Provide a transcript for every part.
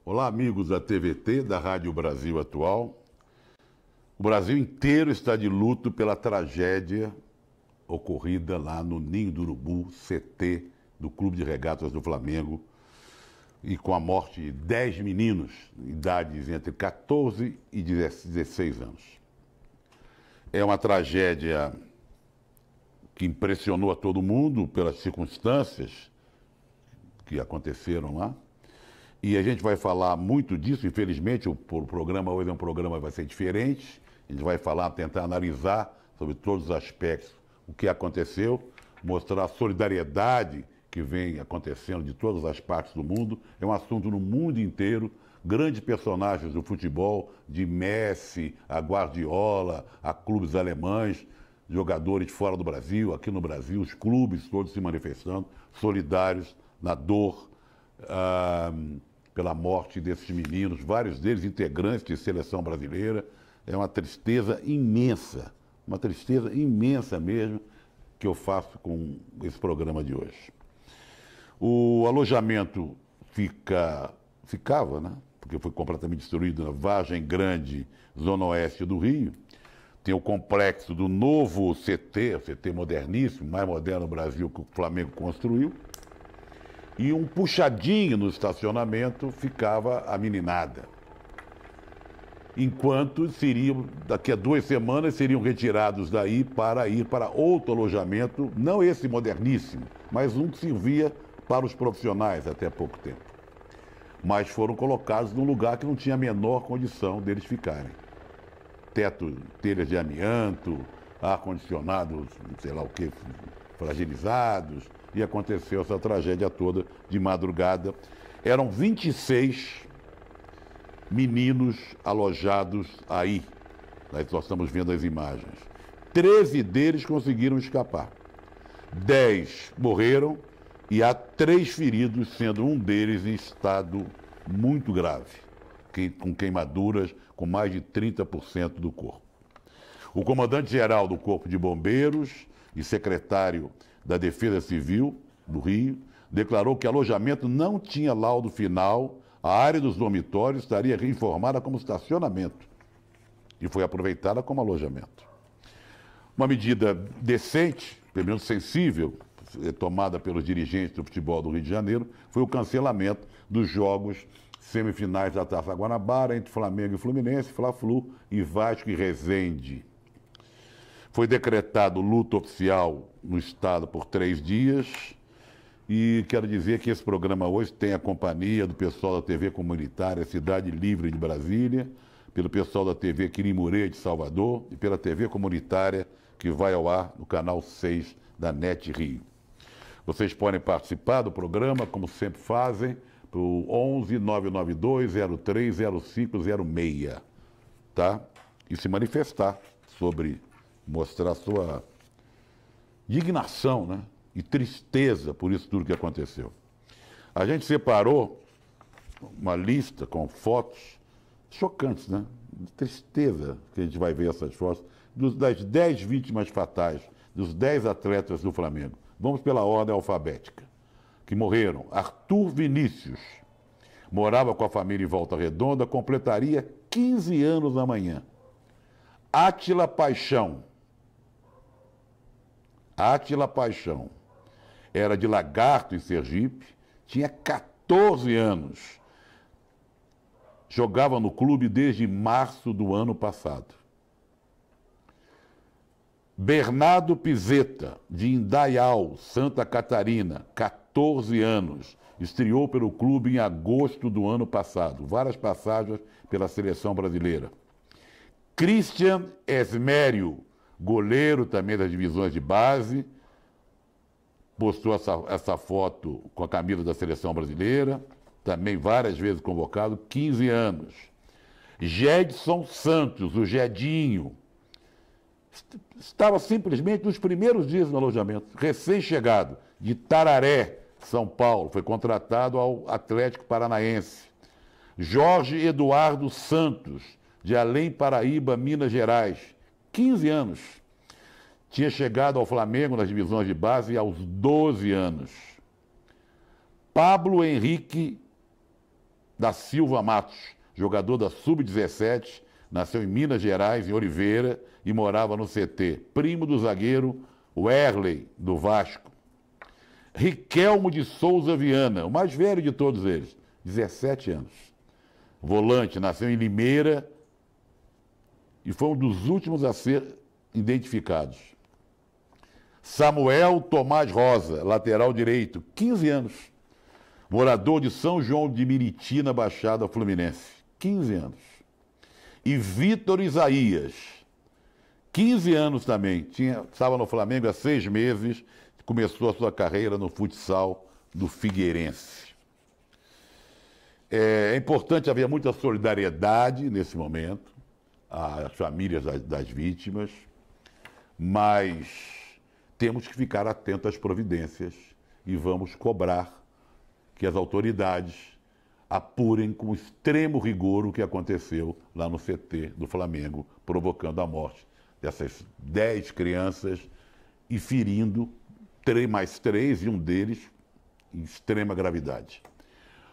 Olá, amigos da TVT, da Rádio Brasil Atual. O Brasil inteiro está de luto pela tragédia ocorrida lá no Ninho do Urubu, CT, do Clube de Regatas do Flamengo, e com a morte de 10 meninos, idades entre 14 e 16 anos. É uma tragédia que impressionou a todo mundo pelas circunstâncias que aconteceram lá. E a gente vai falar muito disso, infelizmente, o programa hoje é um programa que vai ser diferente. A gente vai falar, tentar analisar sobre todos os aspectos o que aconteceu, mostrar a solidariedade que vem acontecendo de todas as partes do mundo. É um assunto no mundo inteiro. Grandes personagens do futebol, de Messi, a Guardiola, a clubes alemães, jogadores fora do Brasil, aqui no Brasil, os clubes todos se manifestando, solidários na dor, pela morte desses meninos, vários deles integrantes de seleção brasileira. É uma tristeza imensa mesmo, que eu faço com esse programa de hoje. O alojamento ficava, né? Porque foi completamente destruído na Vargem Grande, zona oeste do Rio. Tem o complexo do novo CT, o CT moderníssimo, mais moderno do Brasil, que o Flamengo construiu. E um puxadinho no estacionamento ficava a meninada. Enquanto daqui a 2 semanas, seriam retirados daí para ir para outro alojamento, não esse moderníssimo, mas um que servia para os profissionais até pouco tempo. Mas foram colocados num lugar que não tinha a menor condição deles ficarem. Teto, telhas de amianto, ar-condicionado, sei lá o que, fragilizados, e aconteceu essa tragédia toda de madrugada. Eram 26 meninos alojados aí. Nós estamos vendo as imagens. 13 deles conseguiram escapar. 10 morreram e há 3 feridos, sendo um deles em estado muito grave, com queimaduras com mais de 30% do corpo. O comandante-geral do Corpo de Bombeiros e secretário da Defesa Civil do Rio declarou que o alojamento não tinha laudo final, a área dos dormitórios estaria reformada como estacionamento e foi aproveitada como alojamento. Uma medida decente, pelo menos sensível, tomada pelos dirigentes do futebol do Rio de Janeiro, foi o cancelamento dos jogos semifinais da Taça Guanabara entre Flamengo e Fluminense, Fla-Flu e Vasco e Resende. Foi decretado luto oficial no estado por 3 dias e quero dizer que esse programa hoje tem a companhia do pessoal da TV comunitária Cidade Livre de Brasília, pelo pessoal da TV Quirimurê de Salvador e pela TV comunitária que vai ao ar no canal 6 da NET Rio. Vocês podem participar do programa, como sempre fazem, para o 11 992 03 0506, tá? E se manifestar sobre, mostrar sua indignação, né? E tristeza por isso tudo que aconteceu. A gente separou uma lista com fotos chocantes, né? De tristeza que a gente vai ver essas fotos, das 10 vítimas fatais, dos 10 atletas do Flamengo. Vamos pela ordem alfabética. Que morreram. Arthur Vinícius, morava com a família em Volta Redonda, completaria 15 anos amanhã. Átila Paixão. Átila Paixão. Era de Lagarto, em Sergipe, tinha 14 anos. Jogava no clube desde março do ano passado. Bernardo Pizeta, de Indaial, Santa Catarina, 14 anos. Estreou pelo clube em agosto do ano passado. Várias passagens pela seleção brasileira. Christian Esmério, goleiro também das divisões de base. Postou essa foto com a camisa da seleção brasileira. Também várias vezes convocado, 15 anos. Gedson Santos, o Gedinho. Estava simplesmente nos primeiros dias no alojamento, recém-chegado, de Tararé, São Paulo, foi contratado ao Atlético Paranaense. Jorge Eduardo Santos, de Além Paraíba, Minas Gerais, 15 anos. Tinha chegado ao Flamengo nas divisões de base aos 12 anos. Pablo Henrique da Silva Matos, jogador da Sub-17, nasceu em Minas Gerais, em Oliveira, e morava no CT. Primo do zagueiro Werley, do Vasco. Riquelmo de Souza Viana, o mais velho de todos eles, 17 anos. Volante, nasceu em Limeira e foi um dos últimos a ser identificados. Samuel Tomás Rosa, lateral direito, 15 anos. Morador de São João de Meriti, na Baixada Fluminense, 15 anos. E Vitor Isaías, 15 anos também, estava no Flamengo há 6 meses, começou a sua carreira no futsal do Figueirense. É importante haver muita solidariedade nesse momento, às famílias das vítimas, mas temos que ficar atentos às providências e vamos cobrar que as autoridades apurem com extremo rigor o que aconteceu lá no CT do Flamengo, provocando a morte dessas 10 crianças e ferindo mais 3 e um deles em extrema gravidade.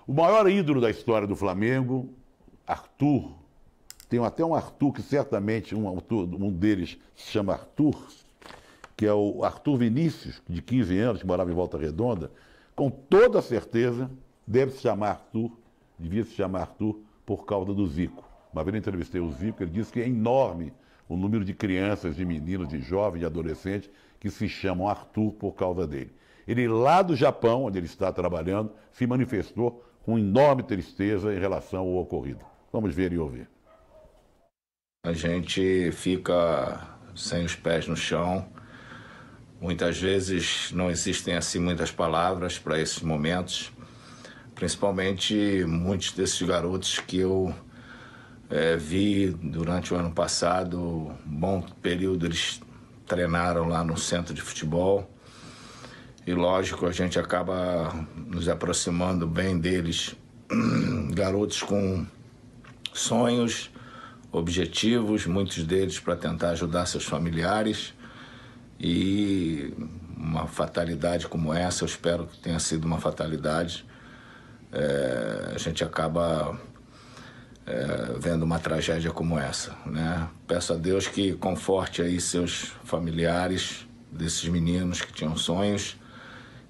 O maior ídolo da história do Flamengo, Arthur, tem até um Arthur que certamente, um deles se chama Arthur, que é o Arthur Vinícius, de 15 anos, que morava em Volta Redonda, com toda certeza devia se chamar Arthur por causa do Zico. Uma vez eu entrevistei o Zico, ele disse que é enorme o número de crianças, de meninos, de jovens, de adolescentes que se chamam Arthur por causa dele. Ele, lá do Japão, onde ele está trabalhando, se manifestou com enorme tristeza em relação ao ocorrido. Vamos ver e ouvir. A gente fica sem os pés no chão. Muitas vezes não existem assim muitas palavras para esses momentos. Principalmente muitos desses garotos que eu vi durante o ano passado, um bom período eles treinaram lá no centro de futebol e lógico a gente acaba nos aproximando bem deles, garotos com sonhos, objetivos, muitos deles para tentar ajudar seus familiares e uma fatalidade como essa, eu espero que tenha sido uma fatalidade, a gente acaba vendo uma tragédia como essa, né? Peço a Deus que conforte aí seus familiares desses meninos que tinham sonhos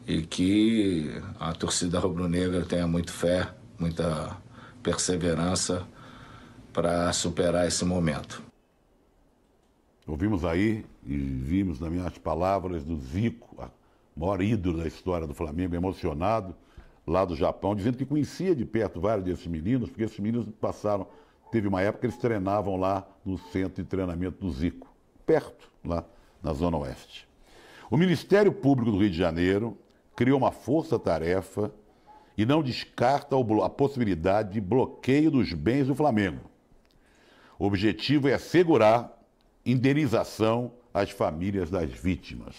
e que a torcida rubro-negra tenha muita fé, muita perseverança para superar esse momento. Ouvimos aí e vimos nas minhas palavras do Zico, o maior ídolo da história do Flamengo, emocionado, lá do Japão, dizendo que conhecia de perto vários desses meninos, porque esses meninos teve uma época que eles treinavam lá no centro de treinamento do Zico, perto, lá na Zona Oeste. O Ministério Público do Rio de Janeiro criou uma força-tarefa e não descarta a possibilidade de bloqueio dos bens do Flamengo. O objetivo é assegurar indenização às famílias das vítimas.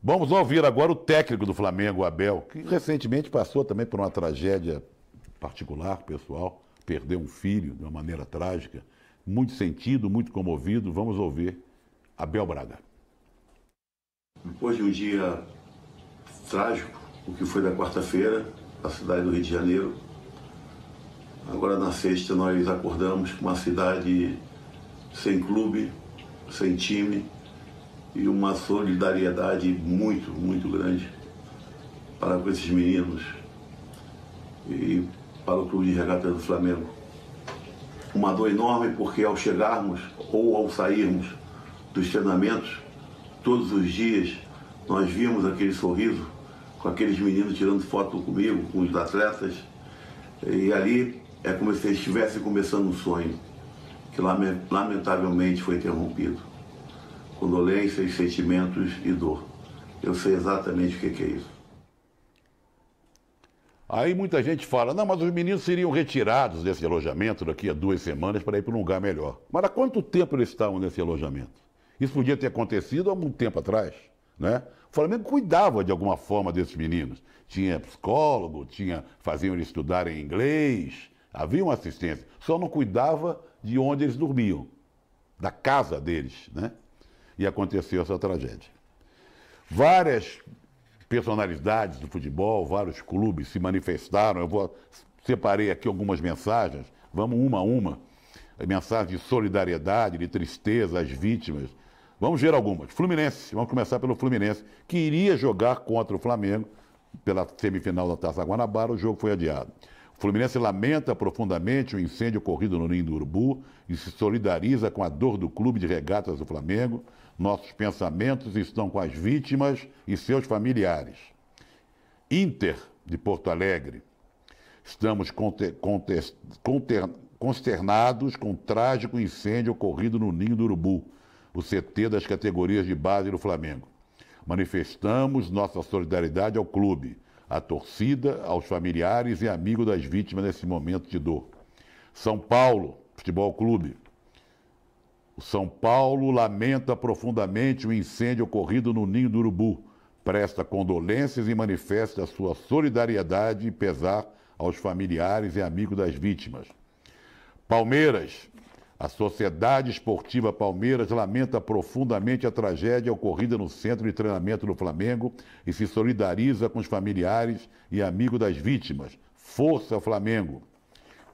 Vamos ouvir agora o técnico do Flamengo, o Abel, que recentemente passou também por uma tragédia particular, pessoal, perdeu um filho de uma maneira trágica, muito sentido, muito comovido. Vamos ouvir Abel Braga. Depois de um dia trágico, o que foi da quarta-feira, na cidade do Rio de Janeiro, agora na sexta nós acordamos com uma cidade sem clube, sem time, e uma solidariedade muito, muito grande para com esses meninos e para o Clube de Regatas do Flamengo. Uma dor enorme porque ao chegarmos ou ao sairmos dos treinamentos, todos os dias nós vimos aquele sorriso com aqueles meninos tirando foto comigo, com os atletas, e ali é como se eles estivessem começando um sonho que lamentavelmente foi interrompido. Condolências, sentimentos e dor. Eu sei exatamente o que é isso. Aí muita gente fala, não, mas os meninos seriam retirados desse alojamento daqui a 2 semanas para ir para um lugar melhor. Mas há quanto tempo eles estavam nesse alojamento? Isso podia ter acontecido há muito tempo atrás, né? O Flamengo cuidava de alguma forma desses meninos. Tinha psicólogo, faziam eles estudarem inglês, havia uma assistência. Só não cuidava de onde eles dormiam, da casa deles, né? E aconteceu essa tragédia. Várias personalidades do futebol, vários clubes se manifestaram. Eu vou separei aqui algumas mensagens, vamos uma a uma. Mensagem de solidariedade, de tristeza às vítimas. Vamos ver algumas. Fluminense, vamos começar pelo Fluminense, que iria jogar contra o Flamengo pela semifinal da Taça Guanabara, o jogo foi adiado. O Fluminense lamenta profundamente o incêndio ocorrido no Ninho do Urubu e se solidariza com a dor do Clube de Regatas do Flamengo. Nossos pensamentos estão com as vítimas e seus familiares. Inter, de Porto Alegre. Estamos consternados com o trágico incêndio ocorrido no Ninho do Urubu, o CT das categorias de base do Flamengo. Manifestamos nossa solidariedade ao clube, à torcida, aos familiares e amigos das vítimas nesse momento de dor. São Paulo, Futebol Clube. O São Paulo lamenta profundamente o incêndio ocorrido no Ninho do Urubu, presta condolências e manifesta sua solidariedade e pesar aos familiares e amigos das vítimas. Palmeiras. A Sociedade Esportiva Palmeiras lamenta profundamente a tragédia ocorrida no centro de treinamento do Flamengo e se solidariza com os familiares e amigos das vítimas. Força Flamengo.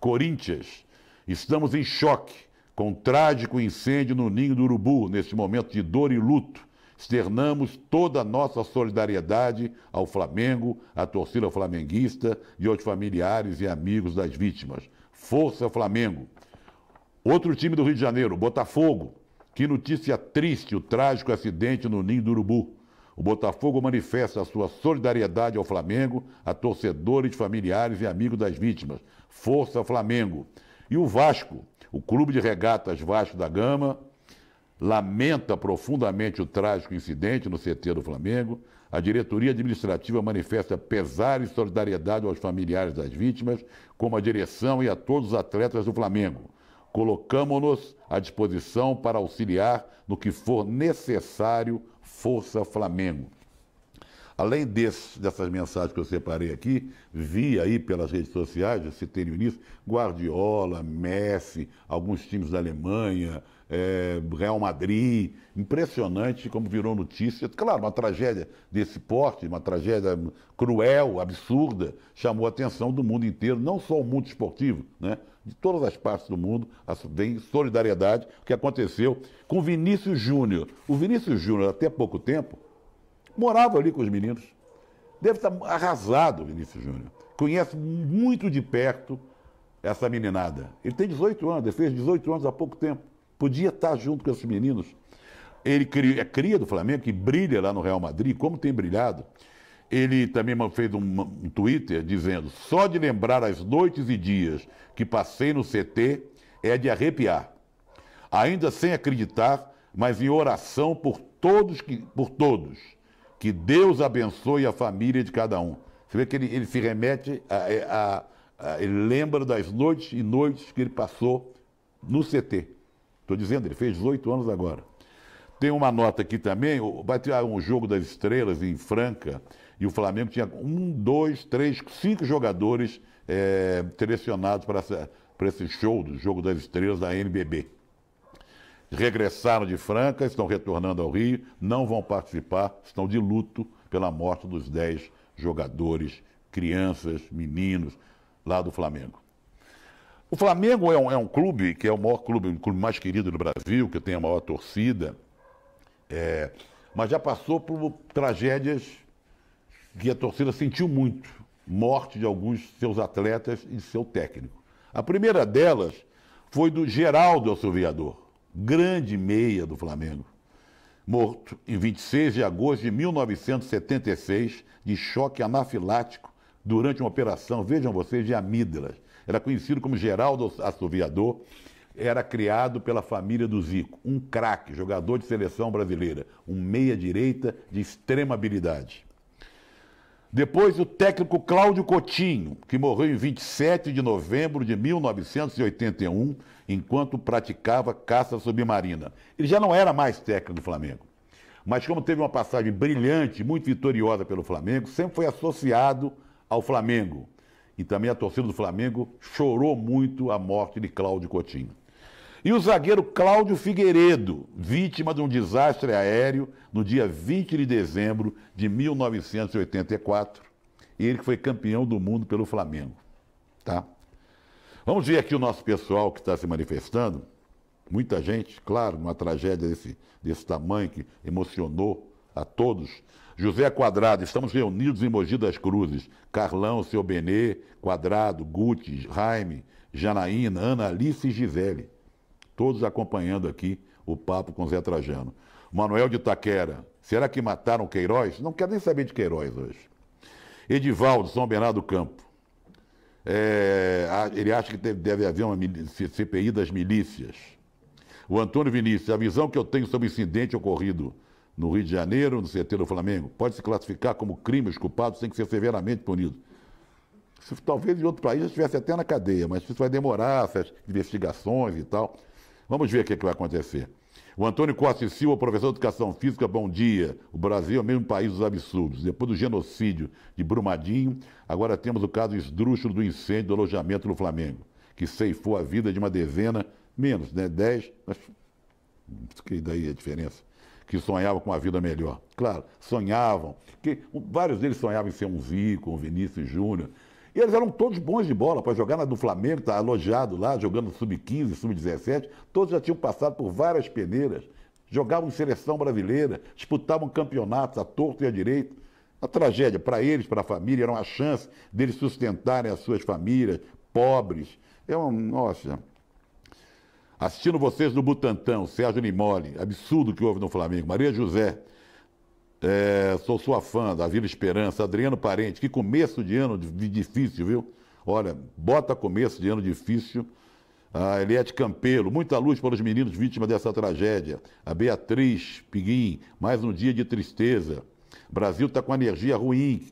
Corinthians. Estamos em choque com o trágico incêndio no Ninho do Urubu, neste momento de dor e luto. Externamos toda a nossa solidariedade ao Flamengo, à torcida flamenguista e aos familiares e amigos das vítimas. Força Flamengo. Outro time do Rio de Janeiro, Botafogo. Que notícia triste, o trágico acidente no Ninho do Urubu. O Botafogo manifesta a sua solidariedade ao Flamengo, a torcedores, familiares e amigos das vítimas. Força Flamengo. E o Vasco, o Clube de Regatas Vasco da Gama, lamenta profundamente o trágico incidente no CT do Flamengo. A diretoria administrativa manifesta pesar e solidariedade aos familiares das vítimas, como a direção e a todos os atletas do Flamengo. Colocamos-nos à disposição para auxiliar no que for necessário. Força Flamengo. Além dessas mensagens que eu separei aqui, vi aí pelas redes sociais, já citei no início, Guardiola, Messi, alguns times da Alemanha, Real Madrid. Impressionante como virou notícia. Claro, uma tragédia desse porte, uma tragédia cruel, absurda, chamou a atenção do mundo inteiro, não só o mundo esportivo, né? De todas as partes do mundo, vem solidariedade, o que aconteceu com Vinícius Júnior. O Vinícius Júnior, até pouco tempo, morava ali com os meninos. Deve estar arrasado, Vinícius Júnior. Conhece muito de perto essa meninada. Ele tem 18 anos, ele fez 18 anos há pouco tempo. Podia estar junto com esses meninos. Ele é cria do Flamengo, que brilha lá no Real Madrid, como tem brilhado. Ele também fez um Twitter dizendo: só de lembrar as noites e dias que passei no CT é de arrepiar. Ainda sem acreditar, mas em oração por todos. Que Deus abençoe a família de cada um. Você vê que ele se remete ele lembra das noites e noites que ele passou no CT. Estou dizendo, ele fez 18 anos agora. Tem uma nota aqui também, vai ter um jogo das estrelas em Franca, e o Flamengo tinha 1, 2, 3, 5 jogadores selecionados para esse show do Jogo das Estrelas da NBB. Regressaram de Franca, estão retornando ao Rio, não vão participar, estão de luto pela morte dos 10 jogadores, crianças, meninos, lá do Flamengo. O Flamengo é um clube que é o maior clube, o clube mais querido do Brasil, que tem a maior torcida, mas já passou por tragédias que a torcida sentiu muito. Morte de alguns seus atletas e seu técnico. A primeira delas foi do Geraldo Assoviador, grande meia do Flamengo, morto em 26 de agosto de 1976, de choque anafilático durante uma operação, vejam vocês, de amígdalas. Era conhecido como Geraldo Assoviador, era criado pela família do Zico, um craque, jogador de seleção brasileira, um meia-direita de extrema habilidade. Depois o técnico Cláudio Coutinho, que morreu em 27 de novembro de 1981, enquanto praticava caça submarina. Ele já não era mais técnico do Flamengo, mas como teve uma passagem brilhante, muito vitoriosa pelo Flamengo, sempre foi associado ao Flamengo. E também a torcida do Flamengo chorou muito a morte de Cláudio Coutinho. E o zagueiro Cláudio Figueiredo, vítima de um desastre aéreo no dia 20 de dezembro de 1984, ele que foi campeão do mundo pelo Flamengo. tá? Vamos ver aqui o nosso pessoal que está se manifestando. Muita gente, claro, numa tragédia desse tamanho que emocionou a todos. José Quadrado, estamos reunidos em Mogi das Cruzes. Carlão, seu Benê, Quadrado, Guti, Jaime, Janaína, Ana Alice e Gisele. Todos acompanhando aqui o papo com Zé Trajano. Manuel de Itaquera, será que mataram Queiroz? Não quero nem saber de Queiroz hoje. Edivaldo, São Bernardo do Campo. Ele acha que deve haver uma CPI das milícias. O Antônio Vinícius, a visão que eu tenho sobre o incidente ocorrido no Rio de Janeiro, no CT do Flamengo, pode se classificar como crime, os culpados têm que ser severamente punidos. Talvez em outro país já estivesse até na cadeia, mas isso vai demorar, essas investigações e tal. Vamos ver o que vai acontecer. O Antônio Costa e Silva, professor de Educação Física, bom dia. O Brasil é o mesmo país dos absurdos. Depois do genocídio de Brumadinho, agora temos o caso esdrúxulo do incêndio do alojamento no Flamengo, que ceifou a vida de uma dezena, menos, né? 10, mas que daí a diferença? Que sonhavam com uma vida melhor. Claro, sonhavam. Vários deles sonhavam em ser um Zico, um Vinícius Júnior. E eles eram todos bons de bola para jogar na do Flamengo, tá alojado lá, jogando sub-15, sub-17. Todos já tinham passado por várias peneiras, jogavam em seleção brasileira, disputavam campeonatos à torto e à direito. A tragédia para eles, para a família, era uma chance deles sustentarem as suas famílias, pobres. Nossa. Assistindo vocês no Butantã, Sérgio Nimoli, absurdo que houve no Flamengo. Maria José, sou sua fã da Vila Esperança. Adriano Parente, que começo de ano difícil, viu? Olha, bota começo de ano difícil. A Eliette Campelo, muita luz para os meninos vítimas dessa tragédia. A Beatriz Piguim, mais um dia de tristeza. O Brasil está com energia ruim,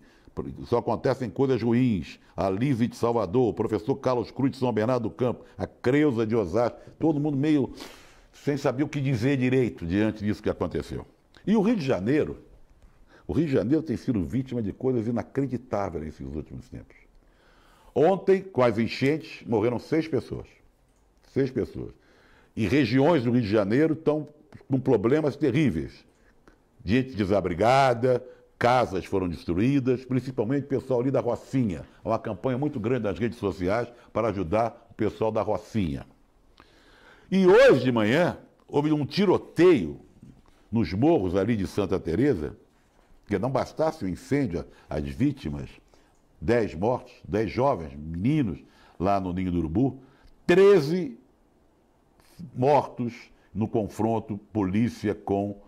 só acontecem coisas ruins. A Lise de Salvador, o professor Carlos Cruz de São Bernardo do Campo, a Creuza de Osasco, todo mundo meio sem saber o que dizer direito diante disso que aconteceu. E o Rio de Janeiro tem sido vítima de coisas inacreditáveis nesses últimos tempos. Ontem, com as enchentes, morreram 6 pessoas. 6 pessoas. E regiões do Rio de Janeiro estão com problemas terríveis. Gente desabrigada, casas foram destruídas, principalmente o pessoal ali da Rocinha. Há uma campanha muito grande nas redes sociais para ajudar o pessoal da Rocinha. E hoje de manhã, houve um tiroteio nos morros ali de Santa Teresa, que não bastasse o incêndio, as vítimas, 10 mortos, 10 jovens, meninos, lá no Ninho do Urubu, 13 mortos no confronto polícia com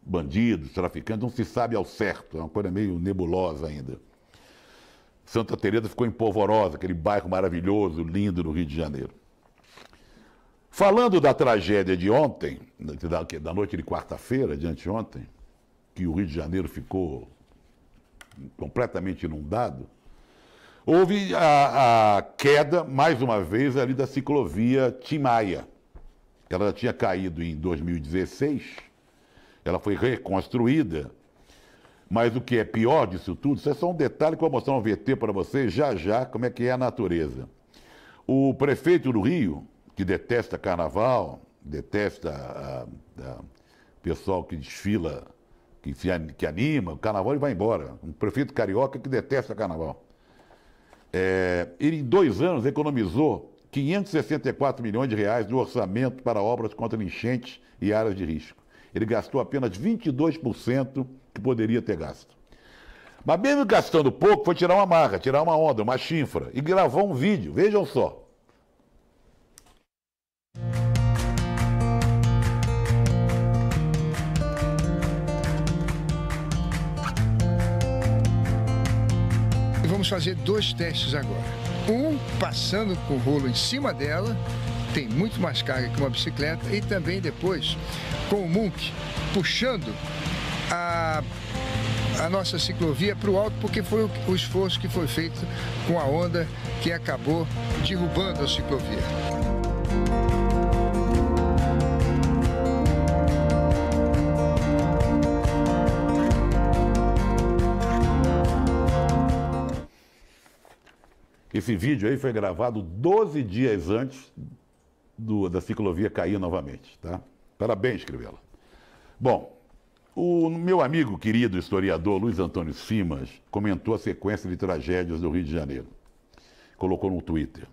bandidos, traficantes, não se sabe ao certo, é uma coisa meio nebulosa ainda. Santa Teresa ficou em Polvorosa, aquele bairro maravilhoso, lindo no Rio de Janeiro. Falando da tragédia de ontem, da noite de quarta-feira, de anteontem, que o Rio de Janeiro ficou completamente inundado, houve a queda, mais uma vez, ali da ciclovia Tim Maia. Ela já tinha caído em 2016, ela foi reconstruída, mas o que é pior disso tudo, isso é só um detalhe que eu vou mostrar um VT para vocês já, como é que é a natureza. O prefeito do Rio, que detesta carnaval, detesta o pessoal que desfila, que anima, o carnaval ele vai embora. Um prefeito carioca que detesta carnaval. Ele, em 2 anos, economizou 564 milhões de reais no orçamento para obras contra enchentes e áreas de risco. Ele gastou apenas 22% que poderia ter gasto. Mas mesmo gastando pouco, foi tirar uma marra, tirar uma onda, uma chinfra, e gravou um vídeo. Vejam só. Vamos fazer 2 testes agora. Um passando com o rolo em cima dela, tem muito mais carga que uma bicicleta, e também depois com o Munk puxando a nossa ciclovia para o alto, porque foi o esforço que foi feito com a onda que acabou derrubando a ciclovia. Esse vídeo aí foi gravado 12 dias antes da ciclovia cair novamente, tá? Parabéns, Crivella. Bom, o meu amigo querido historiador Luiz Antônio Simas comentou a sequência de tragédias do Rio de Janeiro. colocou no Twitter.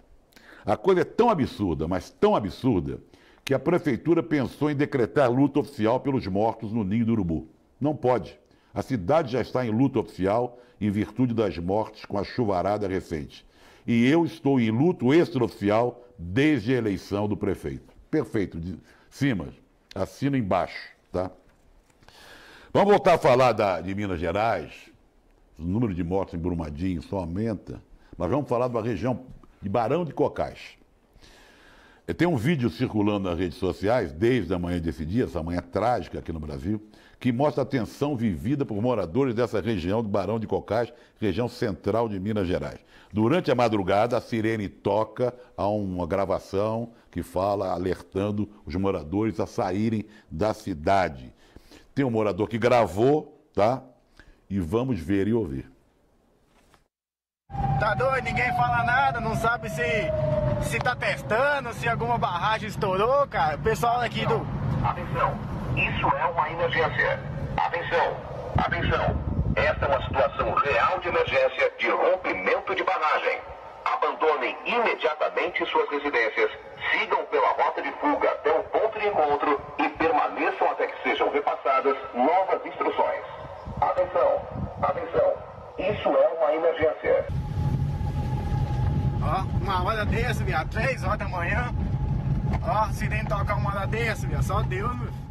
A coisa é tão absurda, mas tão absurda, que a prefeitura pensou em decretar luto oficial pelos mortos no Ninho do Urubu. Não pode. A cidade já está em luto oficial em virtude das mortes com a chuvarada recente. E eu estou em luto extraoficial desde a eleição do prefeito. Perfeito. Simas, assina embaixo, tá? Vamos voltar a falar de Minas Gerais. O número de mortos em Brumadinho só aumenta. Mas vamos falar de uma região de Barão de Cocais. Tem um vídeo circulando nas redes sociais, desde a manhã desse dia, essa manhã trágica aqui no Brasil, que mostra a tensão vivida por moradores dessa região do Barão de Cocais, região central de Minas Gerais. Durante a madrugada, a sirene toca, há uma gravação que fala, alertando os moradores a saírem da cidade. Tem um morador que gravou, tá? E vamos ver e ouvir. Tá doido? Ninguém fala nada, não sabe se tá testando, se alguma barragem estourou, cara. O pessoal aqui do... Atenção, isso é uma emergência. Atenção, atenção. Esta é uma situação real de emergência de rompimento de barragem. Abandonem imediatamente suas residências, sigam pela rota de fuga até o ponto de encontro e permaneçam até que sejam repassadas novas instruções. Atenção, atenção. Isso é uma emergência. Ó, uma hora dessa, viado, 3 horas da manhã. Ó, se nem tocar uma hora dessa, viado, só Deus, meu.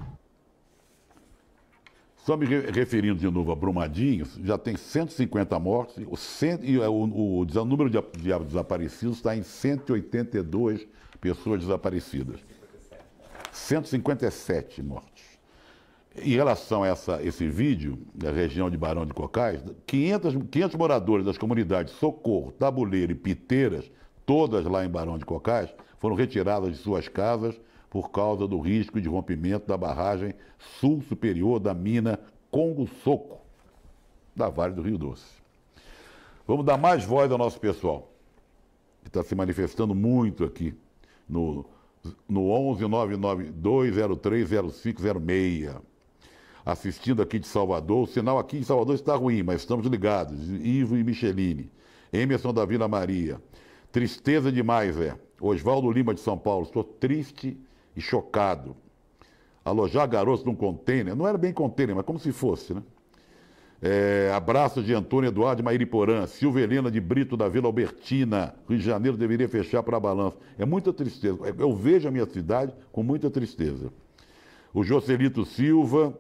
Só me referindo de novo a Brumadinho, já tem 150 mortos e o número de desaparecidos está em 182 pessoas desaparecidas. 157 mortos. Em relação a esse vídeo, da região de Barão de Cocais, 500 moradores das comunidades Socorro, Tabuleiro e Piteiras, todas lá em Barão de Cocais, foram retiradas de suas casas por causa do risco de rompimento da barragem sul superior da mina Congo Soco, da Vale do Rio Doce. Vamos dar mais voz ao nosso pessoal, que está se manifestando muito aqui no 11 992 030506. Assistindo aqui de Salvador. O sinal aqui em Salvador está ruim, mas estamos ligados. Ivo e Micheline. Emerson da Vila Maria. Tristeza demais, Oswaldo Lima de São Paulo. Estou triste e chocado. Alojar garotos num container. Não era bem container, mas como se fosse, né? Abraço de Antônio Eduardo de Mairiporã. Silvelina de Brito da Vila Albertina. Rio de Janeiro deveria fechar para balanço. É muita tristeza. Eu vejo a minha cidade com muita tristeza. O Joselito Silva,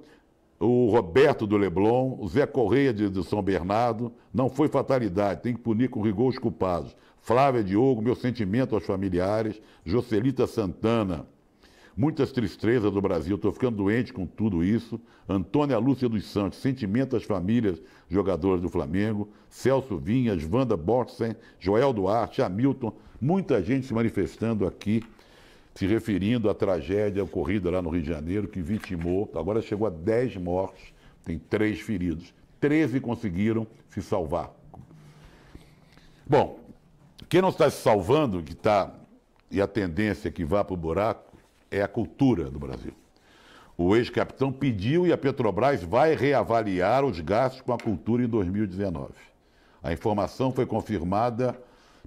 o Roberto do Leblon, o Zé Correia de São Bernardo. Não foi fatalidade, tem que punir com rigor os culpados. Flávia Diogo, meu sentimento aos familiares. Joselita Santana. Muitas tristezas do Brasil, estou ficando doente com tudo isso. Antônia Lúcia dos Santos, sentimento às famílias jogadoras do Flamengo. Celso Vinhas, Wanda Bortsen, Joel Duarte, Hamilton. Muita gente se manifestando aqui, se referindo à tragédia ocorrida lá no Rio de Janeiro, que vitimou, agora chegou a 10 mortos, tem 3 feridos. 13 conseguiram se salvar. Bom, quem não está se salvando, e a tendência é que vá para o buraco, é a cultura do Brasil. O ex-capitão pediu e a Petrobras vai reavaliar os gastos com a cultura em 2019. A informação foi confirmada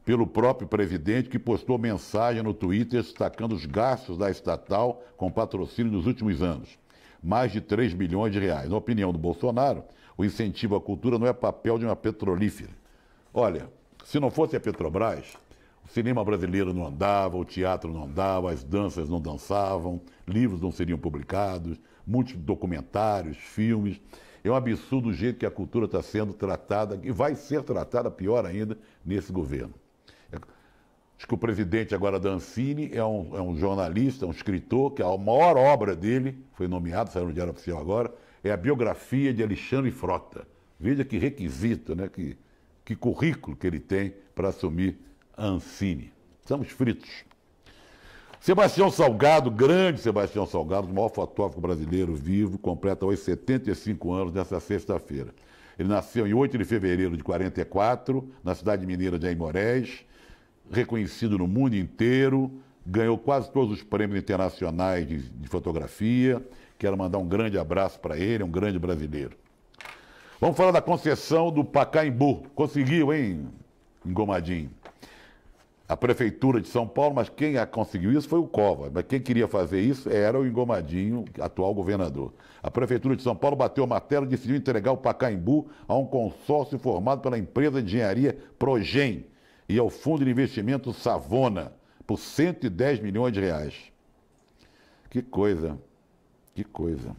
pelo próprio presidente, que postou mensagem no Twitter destacando os gastos da estatal com patrocínio nos últimos anos. Mais de 3 bilhões de reais. Na opinião do Bolsonaro, o incentivo à cultura não é papel de uma petrolífera. Olha, se não fosse a Petrobras, o cinema brasileiro não andava, o teatro não andava, as danças não dançavam, livros não seriam publicados, muitos documentários, filmes. É um absurdo o jeito que a cultura está sendo tratada, e vai ser tratada pior ainda nesse governo. Acho que o presidente agora da Ancine é um jornalista, um escritor, que a maior obra dele, foi nomeado, saiu no Diário Oficial agora, é a biografia de Alexandre Frota. Veja que requisito, né? Que currículo que ele tem para assumir a Ancine. Estamos fritos. Sebastião Salgado, grande Sebastião Salgado, o maior fotógrafo brasileiro vivo, completa hoje 75 anos nessa sexta-feira. Ele nasceu em 8 de fevereiro de 44, na cidade mineira de Aimorés, reconhecido no mundo inteiro, ganhou quase todos os prêmios internacionais de fotografia. Quero mandar um grande abraço para ele, é um grande brasileiro. Vamos falar da concessão do Pacaembu. Conseguiu, hein, Engomadinho? a Prefeitura de São Paulo, mas quem conseguiu isso foi o Cova. Mas quem queria fazer isso era o Engomadinho, atual governador. A Prefeitura de São Paulo bateu o martelo e decidiu entregar o Pacaembu a um consórcio formado pela empresa de engenharia Progen e ao Fundo de Investimento Savona, por 110 milhões de reais. Que coisa, que coisa.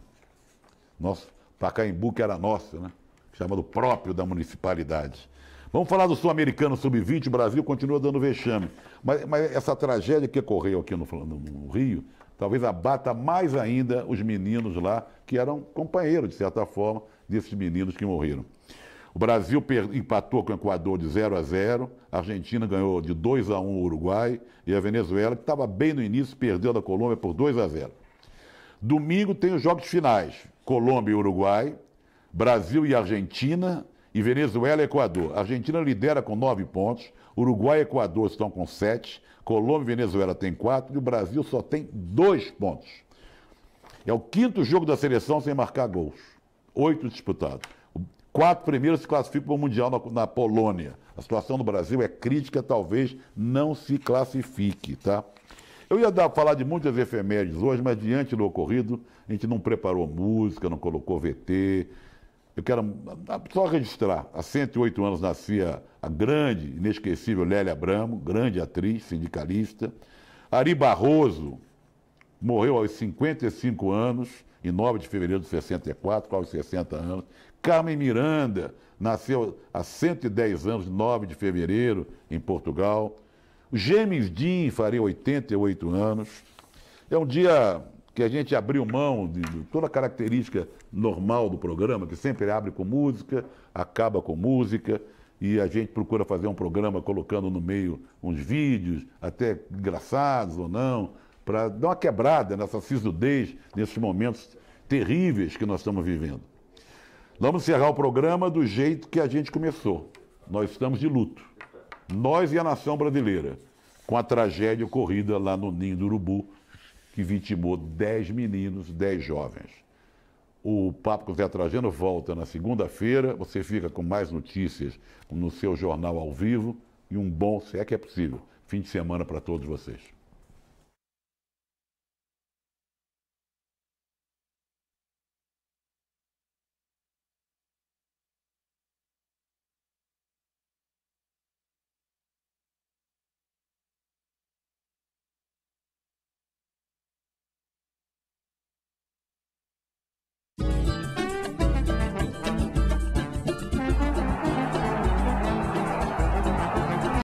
Nosso Pacaembu que era nosso, né? Chamado próprio da municipalidade. Vamos falar do Sul-Americano Sub-20, o Brasil continua dando vexame. Mas essa tragédia que ocorreu aqui no Rio, talvez abata mais ainda os meninos lá, que eram companheiros, de certa forma, desses meninos que morreram. O Brasil empatou com o Equador de 0-0, a Argentina ganhou de 2-1 o Uruguai, e a Venezuela, que estava bem no início, perdeu da Colômbia por 2-0. Domingo tem os jogos finais, Colômbia e Uruguai, Brasil e Argentina, e Venezuela e Equador. A Argentina lidera com 9 pontos, Uruguai e Equador estão com 7, Colômbia e Venezuela têm 4 e o Brasil só tem 2 pontos. É o 5º jogo da seleção sem marcar gols. 8 disputados. 4 primeiros se classificam para o Mundial na Polônia. A situação do Brasil é crítica, talvez não se classifique, tá? Eu ia falar de muitas efemérides hoje, mas diante do ocorrido, a gente não preparou música, não colocou VT. Eu quero só registrar, há 108 anos nascia a grande, inesquecível Lélia Abramo, grande atriz, sindicalista. Ari Barroso morreu aos 55 anos, em 9 de fevereiro de 64, aos 60 anos. Carmen Miranda nasceu há 110 anos, 9 de fevereiro, em Portugal. O James Dean faria 88 anos. É um dia que a gente abriu mão de toda a característica normal do programa, que sempre abre com música, acaba com música, e a gente procura fazer um programa colocando no meio uns vídeos, até engraçados ou não, para dar uma quebrada nessa sisudez, nesses momentos terríveis que nós estamos vivendo. Vamos encerrar o programa do jeito que a gente começou. Nós estamos de luto. Nós e a nação brasileira, com a tragédia ocorrida lá no Ninho do Urubu, que vitimou 10 meninos, 10 jovens. O Papo com Zé Trajano volta na segunda-feira. Você fica com mais notícias no seu jornal ao vivo e um bom, se é que é possível, fim de semana para todos vocês.